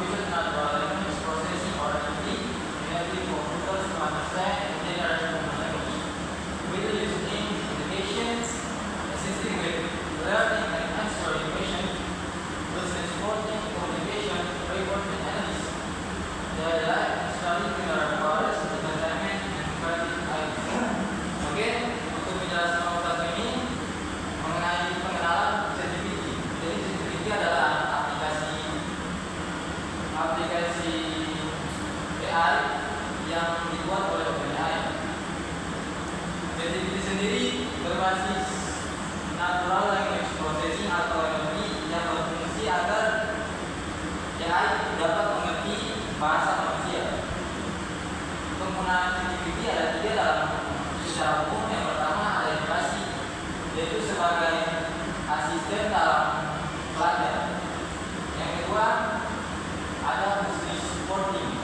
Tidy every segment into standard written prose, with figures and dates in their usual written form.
computer natural language processing or NLP, enabling computers to understand and generate human language. With listening indications, assisting with learning and answering questions, thus supporting communication, report and analysis. They like studying general powers, entertainment, and creative ideas. Oke, untuk menjelaskan nomor satu ini mengenai pengenalan ChatGPT. Jadi ChatGPT adalah aplikasi AI yang dibuat oleh OpenAI. ChatGPT sendiri berbasis natural language processing atau NLP yang berfungsi agar AI dapat mengerti bahasa manusia. Penggunaan ChatGPT ada tiga dalam secara umum. Yang pertama ada edukasi, yaitu sebagai asisten dalam belajar. Yang kedua ada business supporting,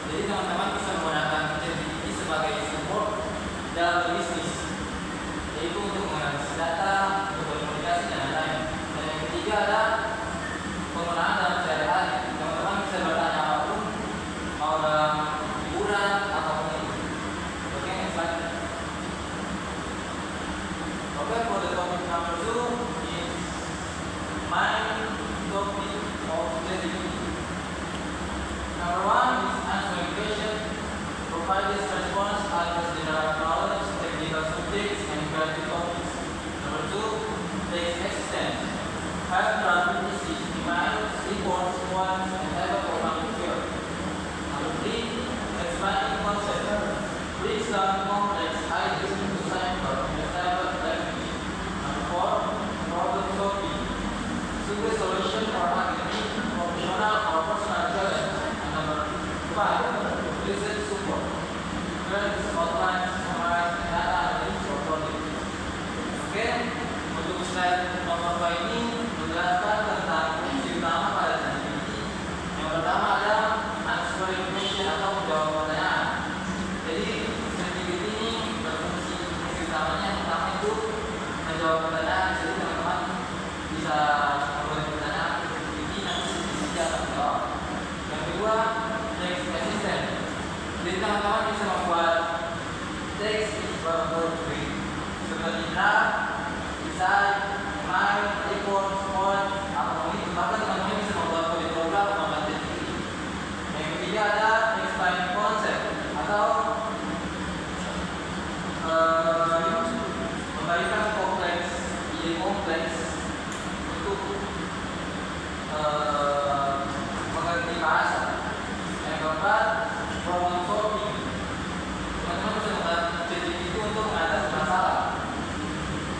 jadi teman-teman bisa menggunakan ChatGPT sebagai support dalam bisnis, yaitu untuk menganalisis data, untuk berkomunikasi dan lain-lain. Dan yang ketiga ada penggunaan dalam sehari-hari. Teman-teman bisa bertanya apapun, mau dalam hiburan apapun itu. Oke, next slide. Okay, for the topic number 2 is main topic of ChatGPT. Number 1 is answering questions, provide this response, address general knowledge, technical subjects, and creative topics. Number 2, text assistance, help run PCs, emails, reports, forms, and have a programming field. Number 3, explaining concepts, breaks down complex ideas into simple and stable language. Number 4, problem solving, suggest solution for academic, professional, or personal challenge. Number 5, research support, grants, outlines, summarize, data analysis, or project. Oke, untuk slide nomor 2 ini menjelaskan tentang fungsi utama pada ChatGPT. Yang pertama ada answering question atau menjawab pertanyaan. Jadi ChatGPT ini berfungsi utamanya yang pertama itu menjawab pertanyaan. Jadi teman-teman bisa membuat pertanyaan ke ChatGPT, nanti ChatGPT akan menjawab. Yang kedua, text assistant. Jadi teman-teman bisa membuat teks berbentuk seperti draft, desain, email, report, form, apapun itu. Bahkan teman-teman bisa membuat kode program menggunakan ChatGPT. Yang ketiga ada explaining concept atau memberikan ide kompleks untuk mengerti bahasa. Yang keempat, problem solving. Teman-teman bisa menggunakan ChatGPT untuk mengatasi masalah.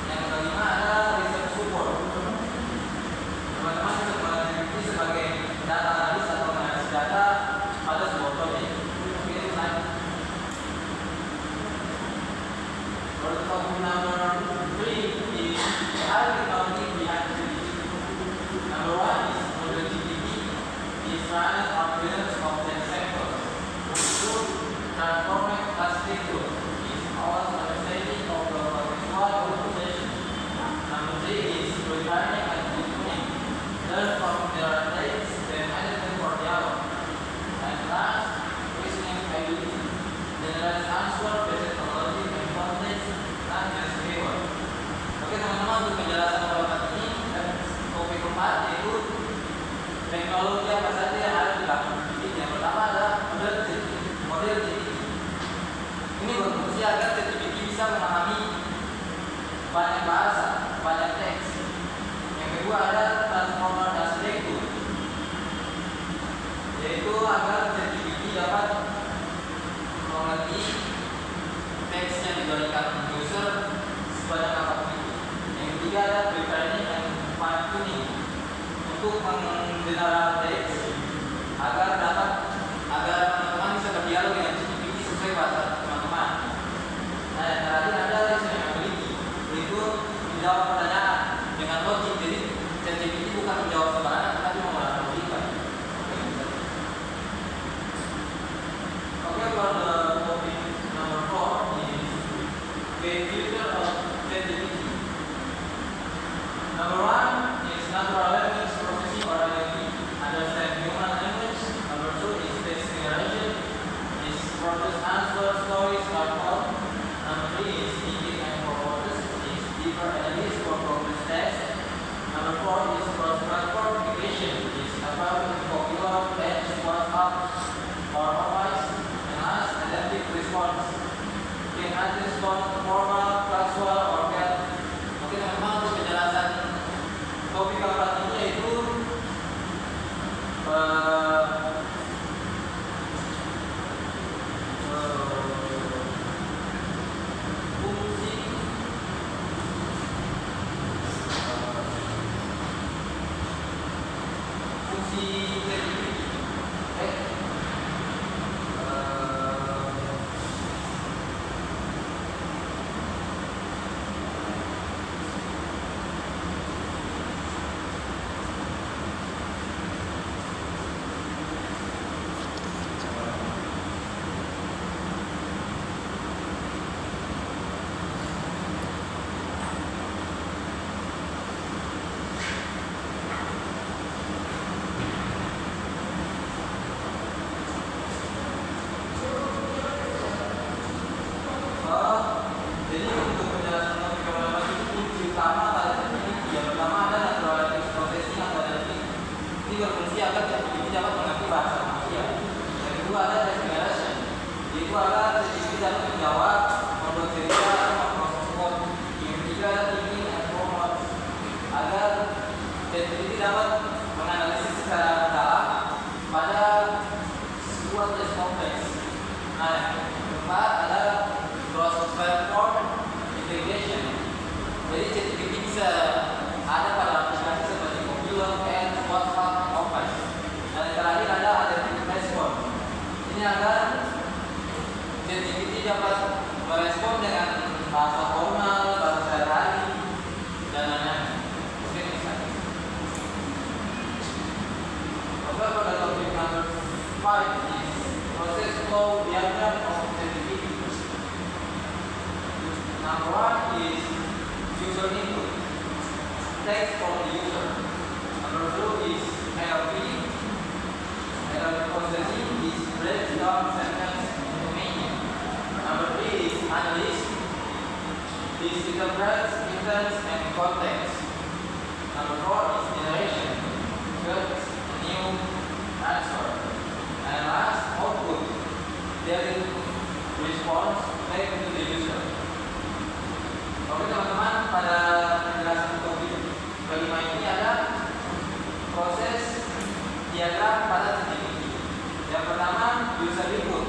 Yang kelima ada research support. Teman-teman bisa menggunakan ChatGPT sebagai data analis atau menganalisis data pada sebuah proyek. Oke, slide. For the topic number 3 is AI technology behind ChatGPT. Number 1 is model GPT is running on billions of text samples. Number 2, transforming plastic tools is our understanding of the contextual organization. Number 3 is refining and deepening. Learn from their mistakes, then identify for dialogue. And last, reasoning ability. Generate answer based technology and context, not just keyword. Oke teman-teman, untuk penjelasan nomor 4 ini dan topik keempat yaitu teknologi apa saja yang ada di belakang ChatGPT. Yang pertama adalah model GPT. 5 is process flow diagram of creativity. Number 1 is user input, text from the user. Number 2 is NLP. NLP processing is breaks down sentence into meaning. Number 3 is analysis. This interprets intents and context. Number 4 is generation, gets a new answer. And last, output, delivering response back to the user. Oke teman-teman, pada penjelasan topik kelima ini ada proses diagram pada ChatGPT. Yang pertama, user input.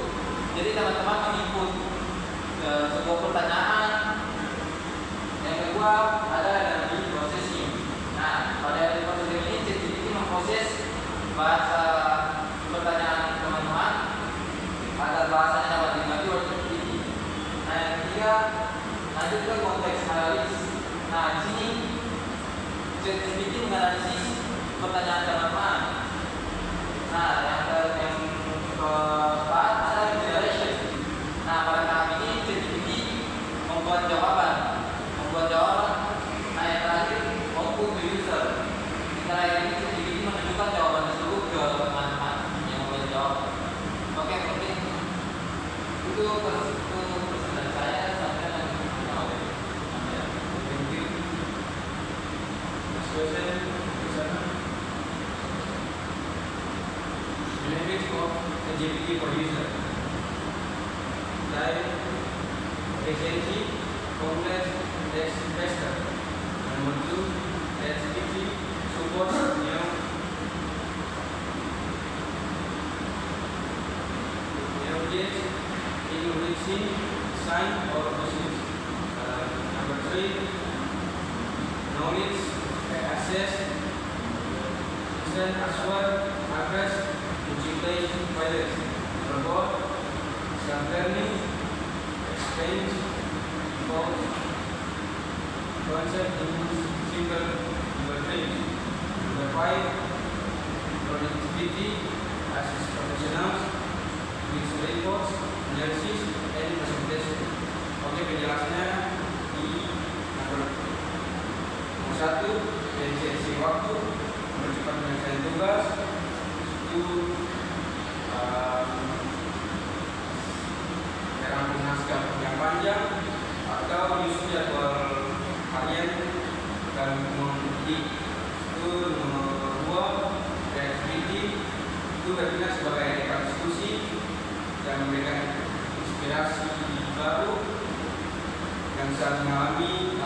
Jadi teman-teman menginput sebuah pertanyaan. Yang kedua, ada energi processing. Nah, pada energi processing ini ChatGPT memproses bahasa pertanyaan teman-teman agar bahasanya dapat dimengerti oleh ChatGPT. Nah, yang ketiga, lanjut ke konteks analis. Nah, di sini ChatGPT menganalisis pertanyaan teman-teman. Nah, yang keempat ada generation. Nah, pada tahap ini ChatGPT membuat jawaban. Nah, yang terakhir output to user. Setelah ini ChatGPT menunjukkan jawaban tersebut ke teman-teman yang membuat jawaban. Oke, mungkin itu persen saya. Benefits of the GPT for user. Like efficiency, complex, text faster. Number 2, GPT supports new languages, including sign or machines. Number 3, knowledge, access, instant answer, address, digital files. Number 4, self-learning, explains, involves, concept in simple frames. Number 5, productivity, assist professionals, with reports, analysis, and presentation. Oke, penjelasannya di nomor 1, efisiensi waktu, mempercepat penyelesaian tugas, itu merampung naskah yang panjang atau menyusun jadwal harian dan menguji. Itu nomor 2, kreativiti, itu berguna sebagai rekan diskusi dan memberikan inspirasi baru yang saat mengalami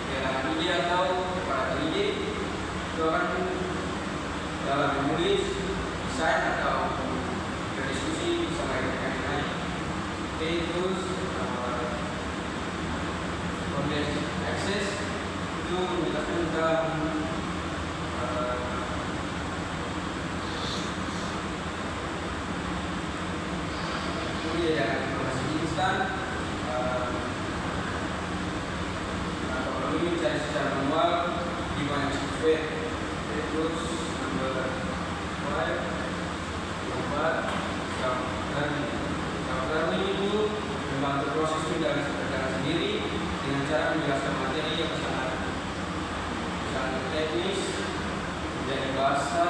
kehilangan ide atau kepadatan ide. Itu akan dalam menulis, desain atau berdiskusi sama rekan lain. Oke, terus context access itu menjelaskan tentang informasi instan atau perlu dicari secara manual di banyak software. Terus number 5, nomor 4, self-learning itu membantu proses berjalan sendiri dengan cara menjelaskan materi yang sangat teknis menjadi bahasa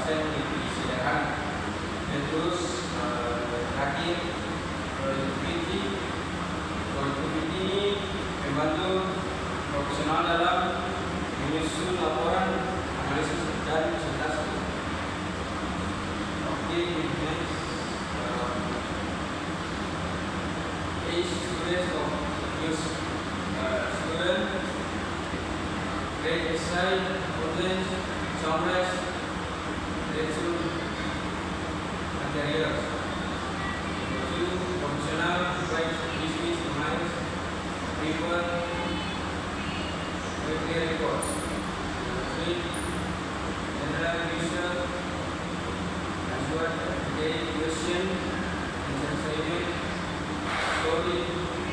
yang lebih sederhana. Dan terus terakhir, productivity ini membantu profesional dalam menyusun laporan, analisis dan presentasi. Oke, next, students of use student, grade essay, content, summarize, materials. Professional, write business, minds, people, weekly reports. 3, general user, answer, daily question, answer statement, story,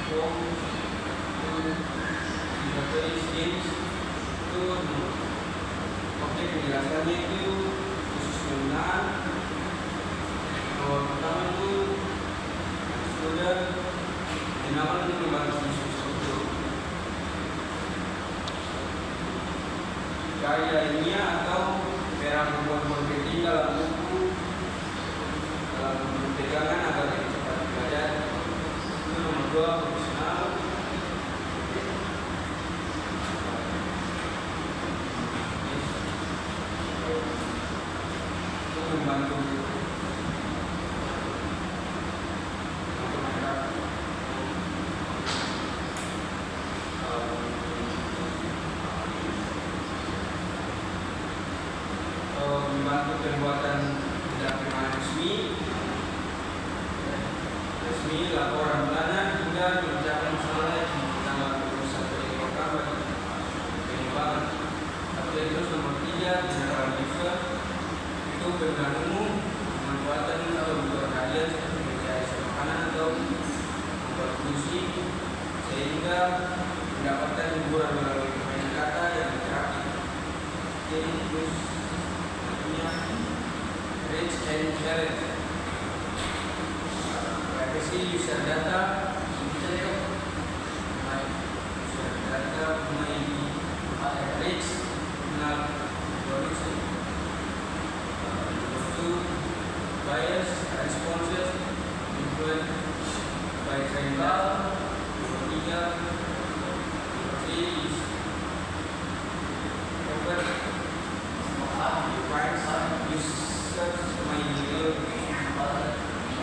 form, change itu objek penjelasannya itu khusus penggunaan. Kalau pertama itu sudah dinamakan membantu struktur gaya ilmiah atau perang marketing dalam buku dalam pegangan agar lebih cepat belajar. Itu nomor 2, profesional. Itu membantu membantu pembuatan tidak permanen resmi, laporan bulanan hingga mengerjakan masalah yang ditambah urusan penyebabkan bagi pengembangan. Tapi terus nomor 3, general user itu penggunaan umum, pemanfaatan atau membuat hadiah seperti mencari makanan atau membuat musik sehingga mendapatkan hiburan melalui permainan kata yang interaktif. Jadi terus reach and challenge. Privacy user data, user data mengenai reach, kenal produksi. Bias, responses, influence by trend data. Tiga, is over. Defines users my email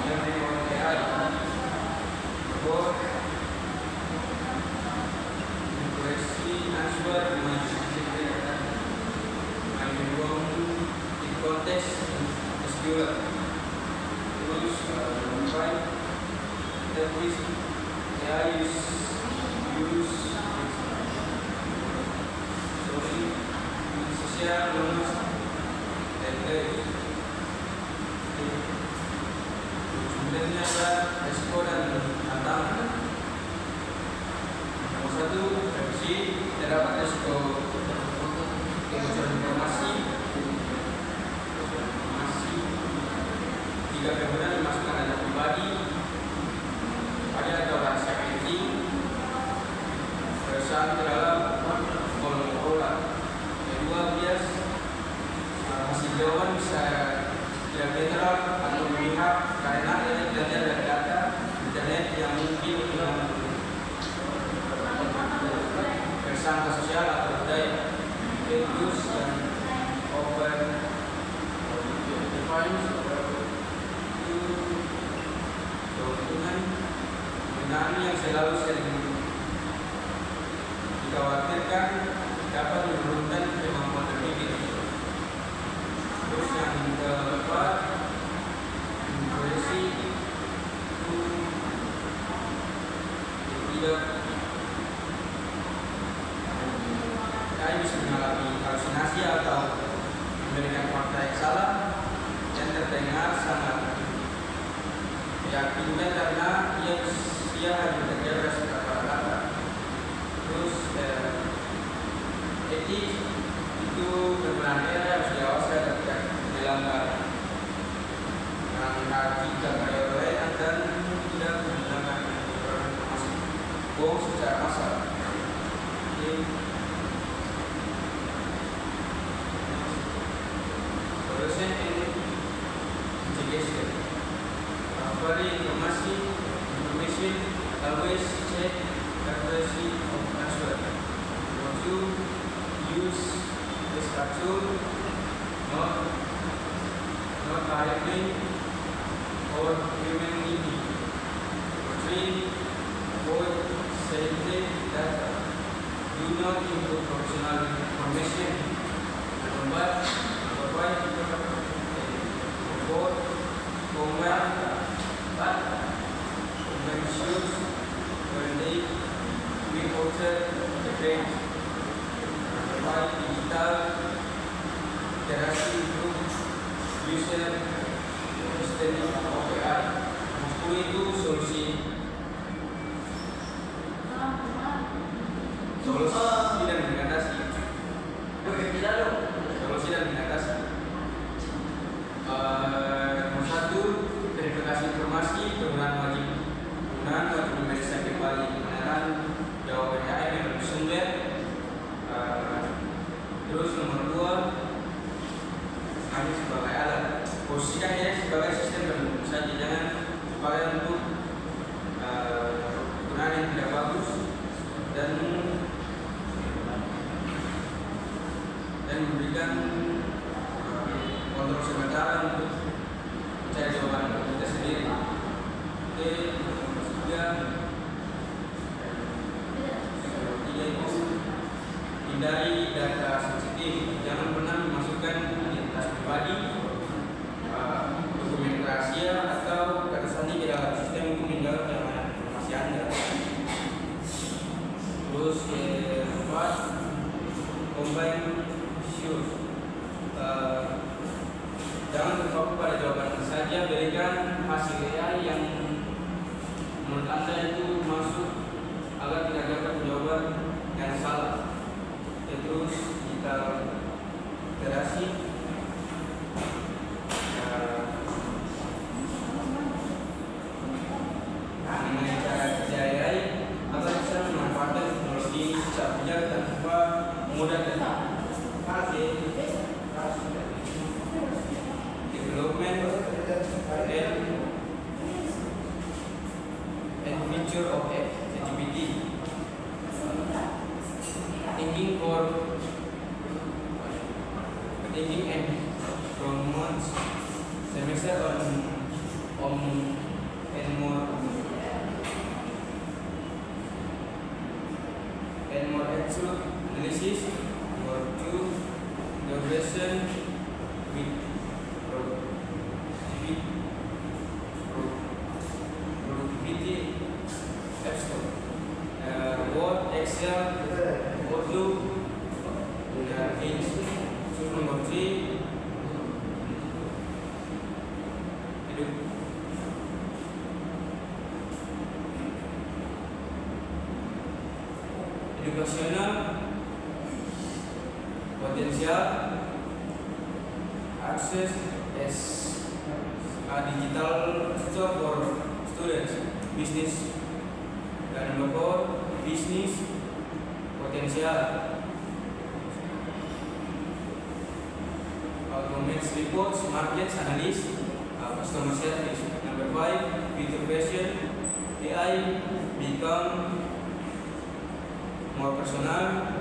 every AI. Or question answer my in context SQL. Terus right that is AI use social knowledge sebenarnya ada resiko dan tantangan. Nomor 1, revisi terdapat resiko kebocoran informasi. Jika penggunaan dimasukkan data pribadi, ada atau rahasia penting, keresahan terdalam kolom olah. Kedua, bias hasil jawaban bisa tidak netral atau memihak karena adanya belajar dari data internet yang mungkin tersangka sosial atau budaya. Fake dan over defines itu keuntungan penggunaan yang selalu sering dikhawatirkan dapat menurunkan kemampuan berpikir. Terus yang keempat, impresi itu tidak bisa mengalami halusinasi atau memberikan fakta yang salah dan terdengar sangat meyakinkan karena ia hanya terjaga secara kata-kata. Terus etik itu sebenarnya harus diawasi agar tidak dilanggar karena jika karyawan dan tidak menggunakan informasi bohong secara massal. Solution and investigation. Query information always check accuracy of answer. What you use this tool not directly or humanly. Avoid sensitive data. Do not input personal information. But provide for conventions when they alter the page. Provide digital interaction improve user understanding of AI. Itu solusi dan berikan kontrol sementara untuk mencari jawaban kita sendiri. Oke, nomor 3 itu hindari data sensitif. Jangan pernah memasukkan identitas pribadi, dokumen rahasia atau kata sandi ke dalam sistem untuk menjaga informasi Anda. Terus keempat, combine issues. Jangan terpaku pada jawaban saja, berikan hasil AI yang menurut Anda itu masuk agar tidak dapat jawaban yang salah. Terus kita iterasi mengenai cara kerja AI agar bisa memanfaatkan teknologi ini secara bijak tanpa mudah dan development and feature of ChatGPT. Thinking and promotes semester on and more actual analysis. Number 2, integration with productivity apps, Word, Excel, Outlook, Teams. Nomor 3, educational potensial access as a digital store for students, business. Dan nomor 4, business potensial automate reports, markets, analysis, customer service. Number 5, future version AI become more personal,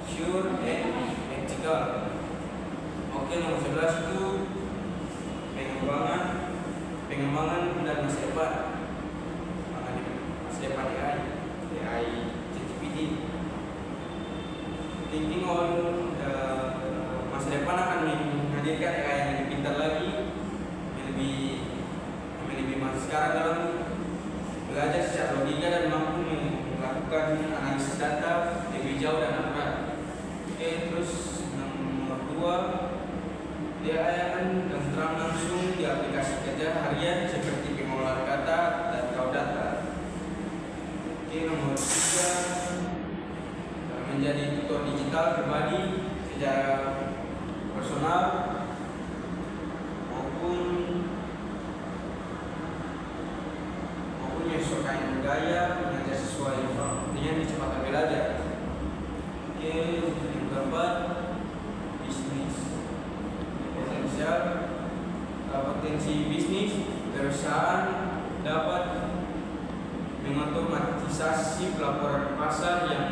sure, and ethical. Oke, nomor 11 itu pengembangan dan masa depan. Masa depan AI ChatGPT. Thinking on masa depan akan menghadirkan AI yang lebih pintar lagi, lebih masuk sekarang dalam belajar secara logika dan mampu melakukan analisis data lebih jauh dan akurat. Oke, terus nomor 2, AI akan terang langsung di aplikasi kerja harian seperti pengolahan data dan raw data. Oke, nomor 3, menjadi tutor digital pribadi secara personal maupun menyesuaikan gaya mengajar sesuai dengan kecepatan belajar. Oke, yang keempat, bisnis potensial. Potensi bisnis perusahaan dapat mengotomatisasi pelaporan pasar yang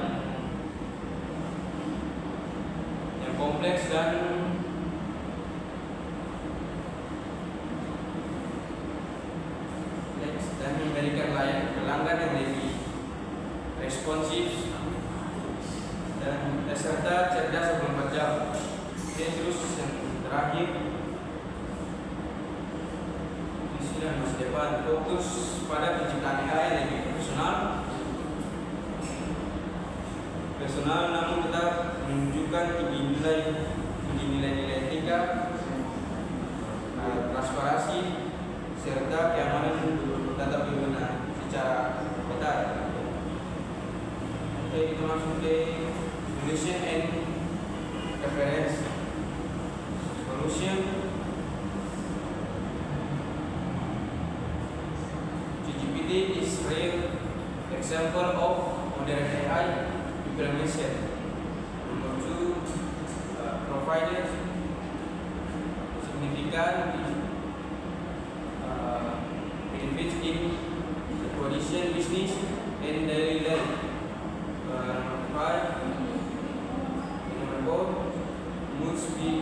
kompleks dan memberikan layanan pelanggan yang lebih responsif dan serta cerdas 24 jam. Oke, terus yang terakhir, visi dan masa depan, fokus pada penciptaan AI yang lebih personal namun tetap menunjukkan tinggi nilai etika, transparansi serta keamanan data pengguna secara benar. Oke, kita masuk ke solution and reference. Solution, ChatGPT is real example of modern AI implementation. Number 2, provided significant benefits in the production business and daily life. Number 5, moves be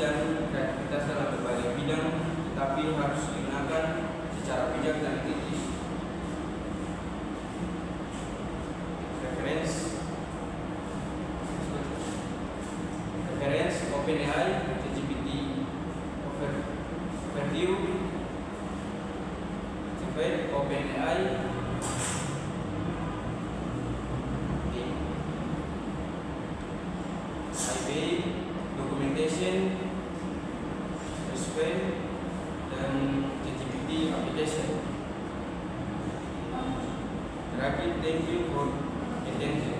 dan kreativitas dalam berbagai bidang, tetapi harus digunakan secara bijak dan kritis. Reference OpenAI, ChatGPT overview, OpenAI, documentation, Respect, dan ChatGPT application. Terakhir, thank you for attention.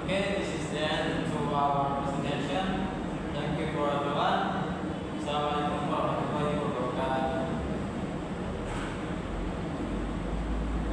Okay, this is the end to our presentation. Thank you for everyone. Assalamualaikum.